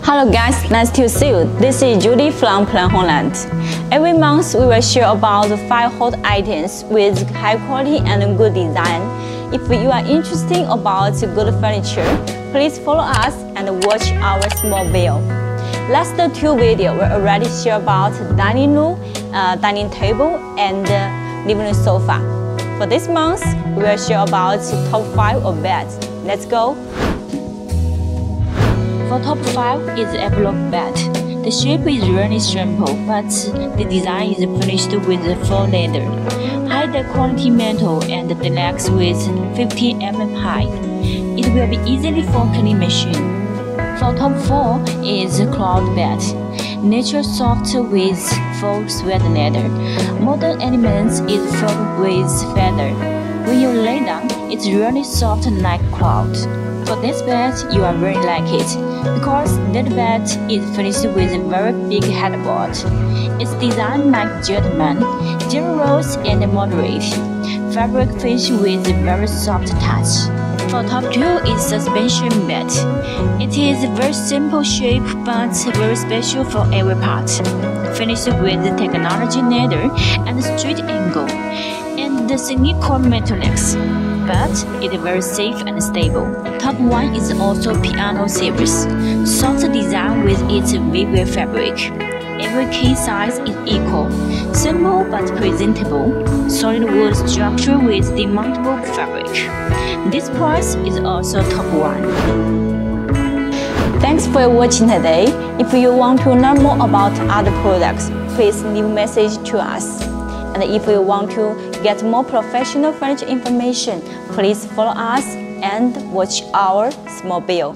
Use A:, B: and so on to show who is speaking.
A: Hello guys, nice to see you. This is Judy from HOMELAND. Every month we will share about 5 hot items with high quality and good design. If you are interested about good furniture, please follow us and watch our small video. Last 2 videos we already share about dining room, dining table and living room sofa. For this month, we will share about top 5 of beds. Let's go!
B: For top 5 is envelope bed. The shape is really simple, but the design is finished with faux leather, high quality metal and the legs with 15 mm high. It will be easily for cleaning machine. For top 4 is cloud bed. Nature soft with faux sweat leather. Modern elements is filled with feather. When you lay down, it's really soft like cloud. For this bed, you will really like it, because that bed is finished with a very big headboard. It's designed like gentleman, generous and moderate. Fabric finished with a very soft touch. For top 2 is suspension bed. It is a very simple shape but very special for every part. Finished with technology leather and straight angle, and the silicone metal legs. But it is very safe and stable. Top 1 is also piano series. Soft design with its vivid fabric. Every key size is equal. Simple but presentable. Solid wood structure with demountable fabric. This price is also top 1.
A: Thanks for watching today. If you want to learn more about other products, please leave a message to us. And if you want to get more professional furniture information, please follow us and watch our small video.